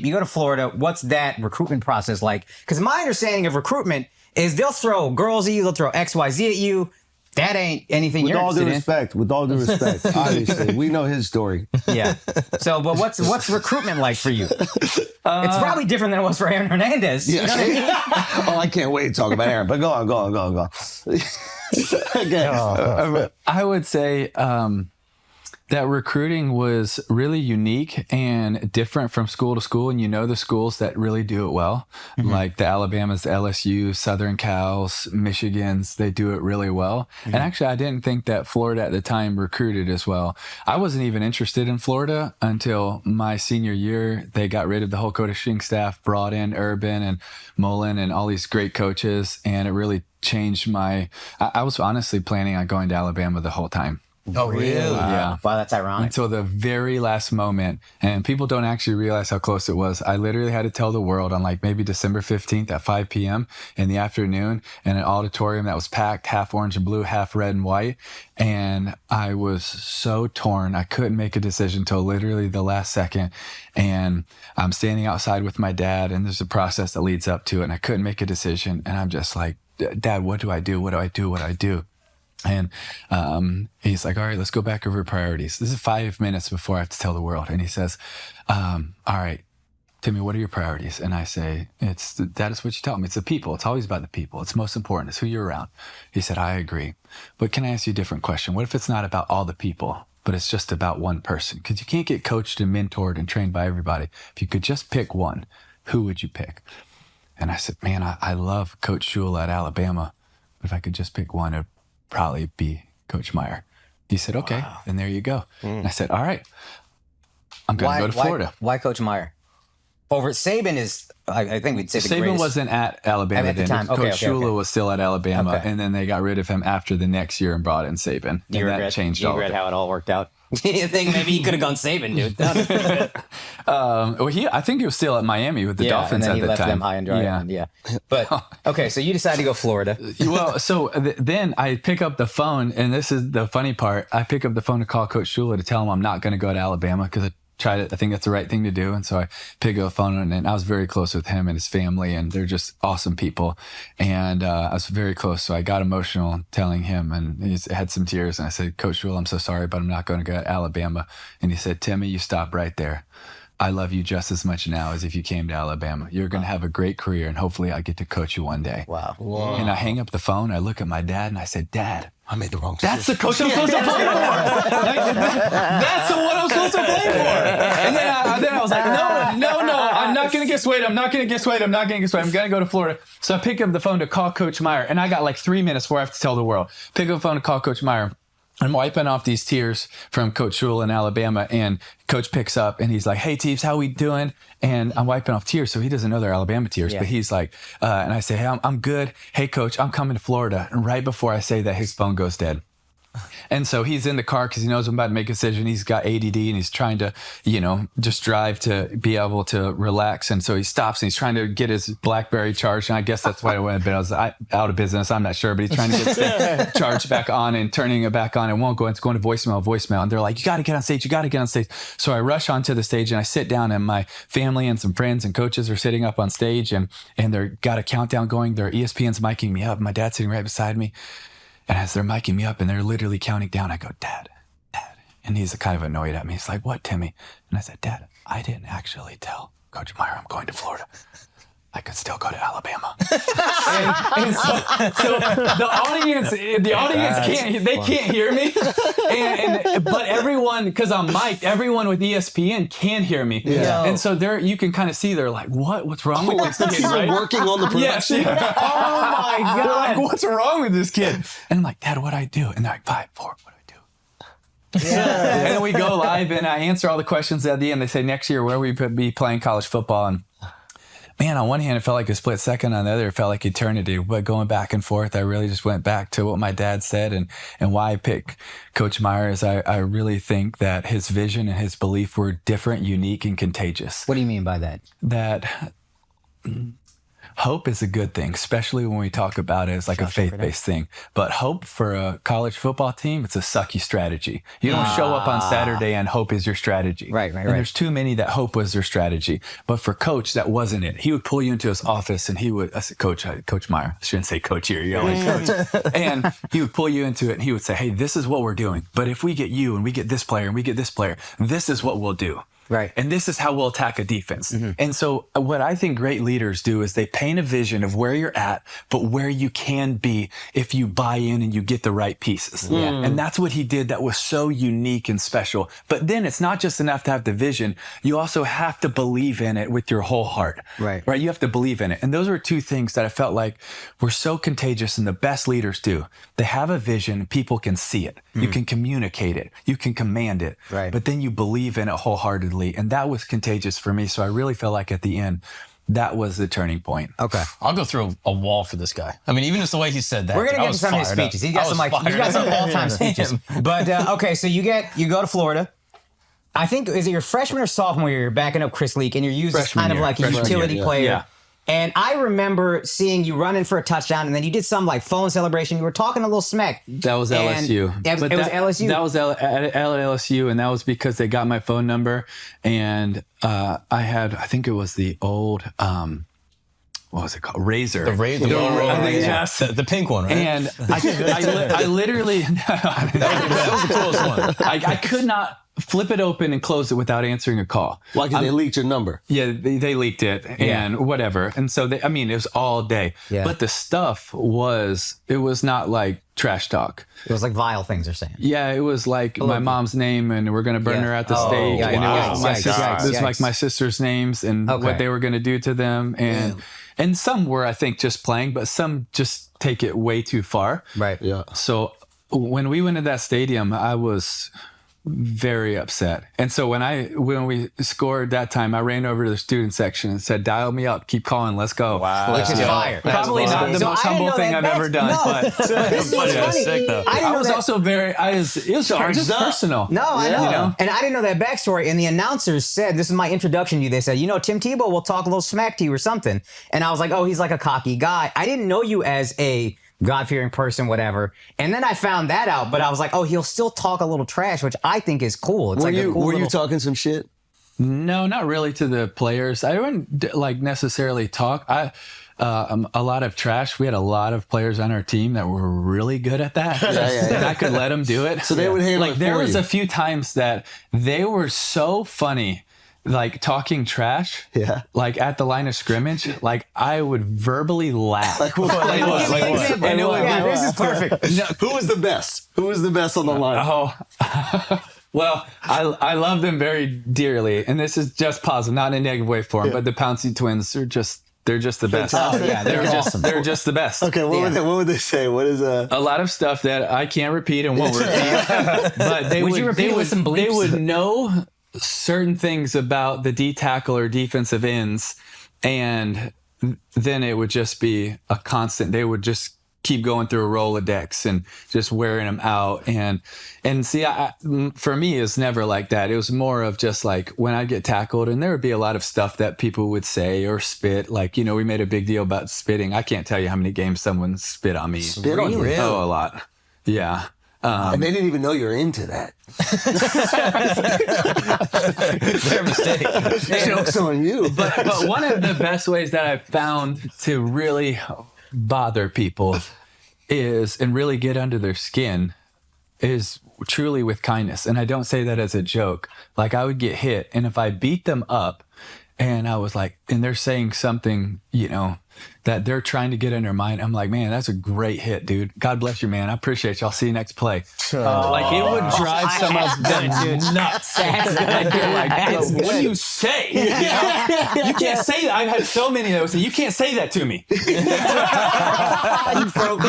State, you go to Florida. What's that recruitment process like? Because my understanding of recruitment is they'll throw girls at you, they'll throw XYZ at you. That ain't anything you're interested in. With all due respect, obviously, we know his story. Yeah. So, but what's recruitment like for you? It's probably different than it was for Aaron Hernandez. Yeah. You know what I mean? Oh, I can't wait to talk about Aaron, but go on. Okay. I would say that recruiting was really unique and different from school to school. And the schools that really do it well, like the Alabamas, the LSU, Southern Cals, Michigans, they do it really well. And actually, I didn't think that Florida at the time recruited as well. I wasn't even interested in Florida until my senior year. They got rid of the whole coaching staff, brought in Urban and Mullen and all these great coaches. And it really changed I was honestly planning on going to Alabama the whole time. Oh, really? Yeah. Wow, that's ironic. Until the very last moment. And people don't actually realize how close it was. I literally had to tell the world on maybe December 15th at 5 p.m. in the afternoon in an auditorium that was packed, half orange and blue, half red and white. And I was so torn. I couldn't make a decision until literally the last second. And I'm standing outside with my dad, and there's a process that leads up to it. And I couldn't make a decision. And I'm just like, Dad, what do I do? What do I do? What do I do? And he's like, all right, let's go back over priorities. This is 5 minutes before I have to tell the world. And he says, all right, Timmy, what are your priorities? And I say, that is what you tell me. It's the people. It's always about the people. It's most important. It's who you're around. He said, I agree. But can I ask you a different question? What if it's not about all the people, but it's just about one person? Because you can't get coached and mentored and trained by everybody. If you could just pick one, who would you pick? And I said, man, I love Coach Shula at Alabama. But if I could just pick one, it'd probably be Coach Meyer. He said, okay, then there you go. And I said, all right, I'm going to go to Florida. Why Coach Meyer? Over Saban is, I think we'd say the Saban greatest. wasn't at Alabama at the then. time. Coach Shula was still at Alabama, Okay. and then they got rid of him after the next year and brought in Saban. Do you and regret, that changed do you all regret of it. how it all worked out? You think maybe he could have gone Saban, dude? I think he was still at Miami with the Dolphins and then at he the left time. them high and dry. Yeah. But, okay, so you decided to go Florida. Well, so then I pick up the phone, and this is the funny part. I pick up the phone to call Coach Shula to tell him I'm not going to go to Alabama because I tried it. I think that's the right thing to do. And so I pick up the phone, and I was very close with him and his family, and they're just awesome people. And I was very close. So I got emotional telling him, and he had some tears. And I said, Coach Shula, I'm so sorry, but I'm not going to go to Alabama. And he said, Timmy, you stop right there. I love you just as much now as if you came to Alabama. You're going to have a great career, and hopefully I get to coach you one day. Wow. And I hang up the phone. I look at my dad, and I said, Dad, I made the wrong decision. that's the coach I'm supposed to play for. That's the one I'm supposed to play for. And then I was like, no, I'm not going to get swayed. I'm going to go to Florida. So I pick up the phone to call Coach Meyer, and I got like 3 minutes before I have to tell the world. Pick up the phone to call Coach Meyer. I'm wiping off these tears from Coach Shula in Alabama, and Coach picks up and he's like, hey, Teeves, how we doing? And I'm wiping off tears, so he doesn't know they're Alabama tears, but he's like, and I say, hey, I'm good. Hey, Coach, I'm coming to Florida. And right before I say that, his phone goes dead. And so he's in the car because he knows I'm about to make a decision. He's got ADD and he's trying to, just drive to be able to relax. And so he stops and he's trying to get his BlackBerry charged. And I guess that's why it went, but I was out of business. I'm not sure, but he's trying to get the charge back on and turning it back on. It won't go. It's going to voicemail. And they're like, you got to get on stage. So I rush onto the stage and I sit down, and my family and some friends and coaches are sitting up on stage, and they're got a countdown going. Their ESPN's micing me up. My dad's sitting right beside me. And as they're miking me up and they're literally counting down, I go, Dad. And he's kind of annoyed at me. He's like, what, Timmy? And I said, Dad, I didn't actually tell Coach Meyer I'm going to Florida. I could still go to Alabama. and so the audience can't hear me. But everyone, because I'm mic'd, everyone with ESPN can hear me. Yeah. And so you can kind of see, they're like, what's wrong with this kid? You're Right? working on the production. Yes. Oh my God. They're like, what's wrong with this kid? And I'm like, Dad, what'd I do? And they're like, 5, 4, what do I do? Yeah. And then we go live, and I answer all the questions at the end. They say, next year, where we be playing college football? And man, on one hand, it felt like a split second. On the other, it felt like eternity. But going back and forth, I really just went back to what my dad said, and why I picked Coach Meyer is I really think that his vision and his belief were different, unique, and contagious. What do you mean by that? That hope is a good thing, especially when we talk about it as like a faith-based thing. But hope for a college football team, it's a sucky strategy. You don't show up on Saturday and hope is your strategy. Right. And there's too many that hope was their strategy. But for Coach, that wasn't it. He would pull you into his office and he would, I said, Coach Meyer, I shouldn't say Coach here, you're like Coach. And he would pull you into it and he would say, hey, this is what we're doing. But if we get you and we get this player and we get this player, this is what we'll do. Right. And this is how we'll attack a defense. And so what I think great leaders do is they paint a vision of where you're at, but where you can be if you buy in and you get the right pieces. And that's what he did that was so unique and special. But then it's not just enough to have the vision. You also have to believe in it with your whole heart. Right. You have to believe in it. And those are two things that I felt like were so contagious and the best leaders do. They have a vision. People can see it. You can communicate it. You can command it. Right. But then you believe in it wholeheartedly. And that was contagious for me. So I really felt like at the end, that was the turning point. Okay. I'll go through a wall for this guy. I mean, even just the way he said that. We're going to get to some of his speeches. He's got some all-time speeches. But, okay, so you go to Florida. I think, is it your freshman or sophomore year, you're backing up Chris Leak, and you're used as kind of like a utility player. Yeah. And I remember seeing you running for a touchdown, and then you did some like phone celebration. You were talking a little smack. That was LSU. It was LSU. That was at LSU, and that was because they got my phone number, and I think it was the old, what was it called? Razor. The Razor. The pink one, right? And I literally, that was the coolest one. I could not flip it open and close it without answering a call. Why? Because they leaked your number. Yeah, they leaked it and whatever. And so, it was all day. Yeah. But the stuff it was not like trash talk. It was like vile things they're saying. Yeah, it was like my mom's name and we're going to burn her at the stake. Yeah, and it was like my sister's names and what they were going to do to them. And some were, I think, just playing, but some just take it way too far. Right. Yeah. So when we went to that stadium, I was very upset. And so when we scored that time, I ran over to the student section and said, dial me up, keep calling, let's go. Wow. Which is fire. Probably not the most humble thing I've ever done. But this is funny. Sick, though. I was also it was just personal. No, I know. You know. And I didn't know that backstory. And the announcers said, this is my introduction to you. They said, Tim Tebow will talk a little smack to you or something. And I was like, oh, he's like a cocky guy. I didn't know you as a God-fearing person, whatever. And then I found that out, but I was like, oh, he'll still talk a little trash, which I think is cool. It's Were you talking some shit? No, not really to the players. I wouldn't like necessarily talk. A lot of trash. We had a lot of players on our team that were really good at that. And I could let them do it. So they would handle it for there was you. a few times that they were so funny. Like talking trash, like at the line of scrimmage, like I would verbally laugh. Like what? This is perfect. Who was the best? Who was the best on the line? Well, I love them very dearly, and this is just positive, not in a negative way for them. But the Pouncey twins they're just the best. They're just the best. Okay, what would they say? What is a lot of stuff that I can't repeat and won't repeat. But they would know certain things about the D tackle or defensive ends, and then it would just be a constant. They would just keep going through a Rolodex and just wearing them out. And see, for me, it's never like that. It was more of just like when I get tackled, and there would be a lot of stuff that people would say or spit. Like, we made a big deal about spitting. I can't tell you how many games someone spit on me. Spit on you? Oh, a lot. Yeah. And they didn't even know you're into that. Their mistake. Joke's on you. But one of the best ways that I've found to really bother people and really get under their skin is truly with kindness. And I don't say that as a joke. Like I would get hit, and if I beat them up and I was like, and they're saying something, that they're trying to get in their mind, I'm like, man, that's a great hit, dude. God bless you, man. I appreciate you. I'll see you next play. Like it would drive some of them nuts. What do you say? You can't say that. I've had so many that would say, you can't say that to me. You broke